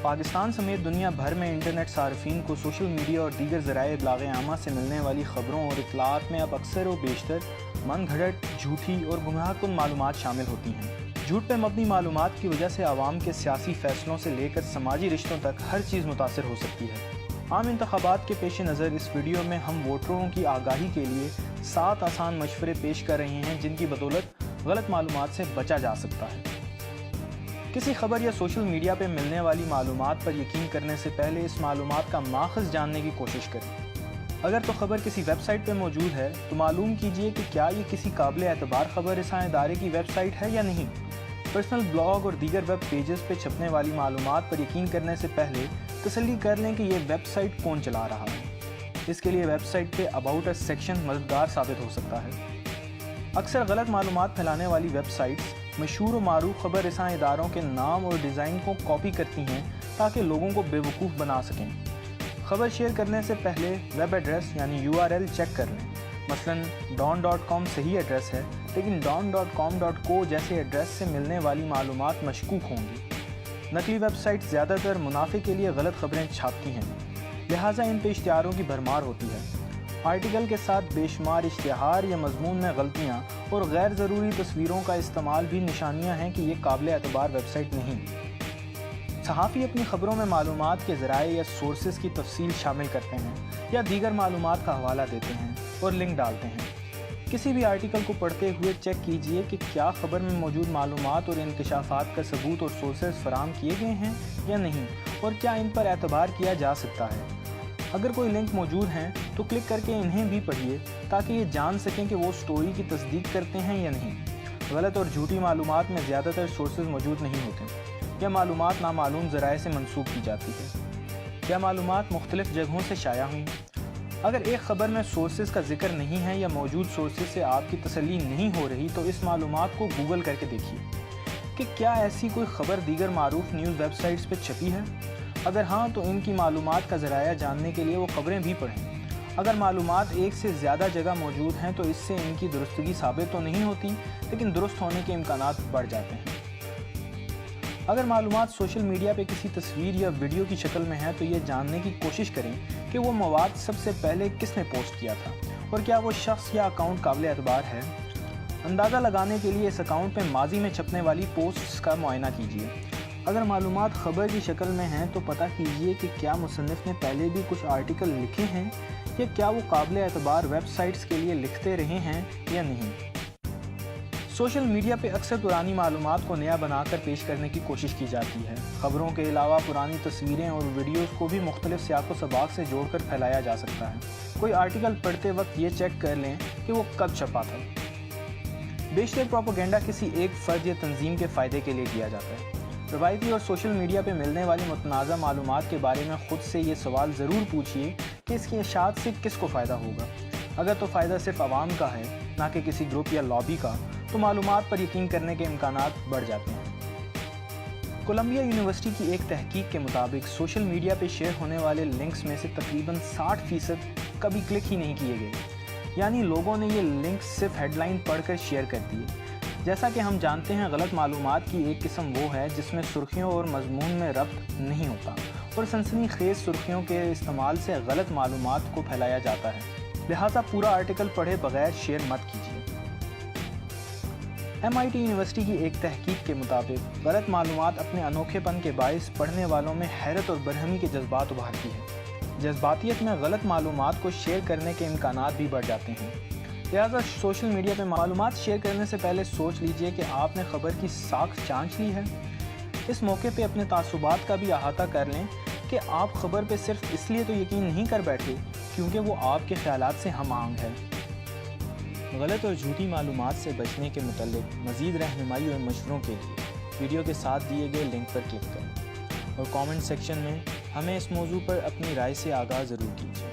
پاکستان سمیت دنیا بھر میں انٹرنیٹ صارفین کو سوشل میڈیا اور دیگر ذرائع ابلاغ عامہ سے ملنے والی خبروں اور اطلاعات میں اب اکثر و بیشتر من گھڑت، جھوٹی اور گمراہ کن معلومات شامل ہوتی ہیں۔ جھوٹ پہ مبنی معلومات کی وجہ سے عوام کے سیاسی فیصلوں سے لے کر سماجی رشتوں تک ہر چیز متاثر ہو سکتی ہے۔ عام انتخابات کے پیش نظر اس ویڈیو میں ہم ووٹروں کی آگاہی کے لیے 7 آسان مشورے پیش کر رہے ہیں جن کی بدولت غلط معلومات سے بچا جا سکتا ہے۔ کسی خبر یا سوشل میڈیا پہ ملنے والی معلومات پر یقین کرنے سے پہلے اس معلومات کا ماخذ جاننے کی کوشش کریں۔ اگر تو خبر کسی ویب سائٹ پہ موجود ہے تو معلوم کیجئے کہ کیا یہ کسی قابل اعتبار خبر رساں ادارے کی ویب سائٹ ہے یا نہیں۔ پرسنل بلاگ اور دیگر ویب پیجز پہ چھپنے والی معلومات پر یقین کرنے سے پہلے تسلی کر لیں کہ یہ ویب سائٹ کون چلا رہا ہے۔ اس کے لیے ویب سائٹ پہ اباؤٹ اس سیکشن مددگار ثابت ہو سکتا ہے۔ اکثر غلط معلومات پھیلانے والی ویب سائٹس مشہور و معروف خبر رساں اداروں کے نام اور ڈیزائن کو کاپی کرتی ہیں تاکہ لوگوں کو بے وقوف بنا سکیں۔ خبر شیئر کرنے سے پہلے ویب ایڈریس یعنی URL چیک کر لیں۔ مثلاً don.com صحیح ایڈریس ہے لیکن don.com.co جیسے ایڈریس سے ملنے والی معلومات مشکوک ہوں گی۔ نقلی ویب سائٹ زیادہ تر منافع کے لیے غلط خبریں چھاپتی ہیں، لہٰذا ان پہ اشتہاروں کی بھرمار ہوتی ہے۔ آرٹیکل کے ساتھ بے شمار اشتہار یا مضمون میں غلطیاں اور غیر ضروری تصویروں کا استعمال بھی نشانیاں ہیں کہ یہ قابل اعتبار ویب سائٹ نہیں۔ صحافی اپنی خبروں میں معلومات کے ذرائع یا سورسز کی تفصیل شامل کرتے ہیں یا دیگر معلومات کا حوالہ دیتے ہیں اور لنک ڈالتے ہیں۔ کسی بھی آرٹیکل کو پڑھتے ہوئے چیک کیجئے کہ کیا خبر میں موجود معلومات اور انکشافات کا ثبوت اور سورسز فراہم کیے گئے ہیں یا نہیں، اور کیا ان پر اعتبار کیا جا سکتا ہے۔ اگر کوئی لنک موجود ہیں تو کلک کر کے انہیں بھی پڑھیے تاکہ یہ جان سکیں کہ وہ سٹوری کی تصدیق کرتے ہیں یا نہیں۔ غلط اور جھوٹی معلومات میں زیادہ تر سورسز موجود نہیں ہوتے یا معلومات نامعلوم ذرائع سے منسوب کی جاتی ہے۔ کیا معلومات مختلف جگہوں سے شائع ہوئیں؟ اگر ایک خبر میں سورسز کا ذکر نہیں ہے یا موجود سورسز سے آپ کی تسلی نہیں ہو رہی تو اس معلومات کو گوگل کر کے دیکھیے کہ کیا ایسی کوئی خبر دیگر معروف نیوز ویب سائٹس پہ چھپی ہے۔ اگر ہاں تو ان کی معلومات کا ذرائع جاننے کے لیے وہ خبریں بھی پڑھیں۔ اگر معلومات ایک سے زیادہ جگہ موجود ہیں تو اس سے ان کی درستگی ثابت تو نہیں ہوتی لیکن درست ہونے کے امکانات بڑھ جاتے ہیں۔ اگر معلومات سوشل میڈیا پہ کسی تصویر یا ویڈیو کی شکل میں ہے تو یہ جاننے کی کوشش کریں کہ وہ مواد سب سے پہلے کس نے پوسٹ کیا تھا اور کیا وہ شخص یا اکاؤنٹ قابل اعتبار ہے۔ اندازہ لگانے کے لیے اس اکاؤنٹ پہ ماضی میں چھپنے والی پوسٹس کا معائنہ کیجیے۔ اگر معلومات خبر کی شکل میں ہیں تو پتہ کیجیے کہ کیا مصنف نے پہلے بھی کچھ آرٹیکل لکھے ہیں یا کیا وہ قابل اعتبار ویب سائٹس کے لیے لکھتے رہے ہیں یا نہیں۔ سوشل میڈیا پہ اکثر پرانی معلومات کو نیا بنا کر پیش کرنے کی کوشش کی جاتی ہے۔ خبروں کے علاوہ پرانی تصویریں اور ویڈیوز کو بھی مختلف سیاق و سباق سے جوڑ کر پھیلایا جا سکتا ہے۔ کوئی آرٹیکل پڑھتے وقت یہ چیک کر لیں کہ وہ کب چھپا تھا۔ بیشتر پروپیگنڈا کسی ایک فرد یا تنظیم کے فائدے کے لیے کیا جاتا ہے۔ روایتی اور سوشل میڈیا پہ ملنے والی متنازع معلومات کے بارے میں خود سے یہ سوال ضرور پوچھیے کہ اس کی اشاعت سے کس کو فائدہ ہوگا۔ اگر تو فائدہ صرف عوام کا ہے نہ کہ کسی گروپ یا لابی کا تو معلومات پر یقین کرنے کے امکانات بڑھ جاتے ہیں۔ کولمبیا یونیورسٹی کی ایک تحقیق کے مطابق سوشل میڈیا پہ شیئر ہونے والے لنکس میں سے تقریباً 60% کبھی کلک ہی نہیں کیے گئے، یعنی لوگوں نے یہ لنک صرف ہیڈ لائن پڑھ کر شیئر کر دیے۔ جیسا کہ ہم جانتے ہیں غلط معلومات کی ایک قسم وہ ہے جس میں سرخیوں اور مضمون میں ربط نہیں ہوتا اور سنسنی خیز سرخیوں کے استعمال سے غلط معلومات کو پھیلایا جاتا ہے، لہٰذا پورا آرٹیکل پڑھے بغیر شیئر مت کیجیے۔ MIT یونیورسٹی کی ایک تحقیق کے مطابق غلط معلومات اپنے انوکھے پن کے باعث پڑھنے والوں میں حیرت اور برہمی کے جذبات ابھارتی ہے۔ جذباتیت میں غلط معلومات کو شیئر کرنے کے امکانات بھی بڑھ جاتے ہیں، لہٰذا سوشل میڈیا پہ معلومات شیئر کرنے سے پہلے سوچ لیجئے کہ آپ نے خبر کی ساکھ چانچ لی ہے۔ اس موقع پہ اپنے تعصبات کا بھی احاطہ کر لیں کہ آپ خبر پہ صرف اس لیے تو یقین نہیں کر بیٹھے کیونکہ وہ آپ کے خیالات سے ہم آہنگ ہے۔ غلط اور جھوٹی معلومات سے بچنے کے متعلق مزید رہنمائی اور مشوروں کے لیے ویڈیو کے ساتھ دیے گئے لنک پر کلک کریں اور کامنٹ سیکشن میں ہمیں اس موضوع پر اپنی رائے سے آگاہ ضرور کیجیے۔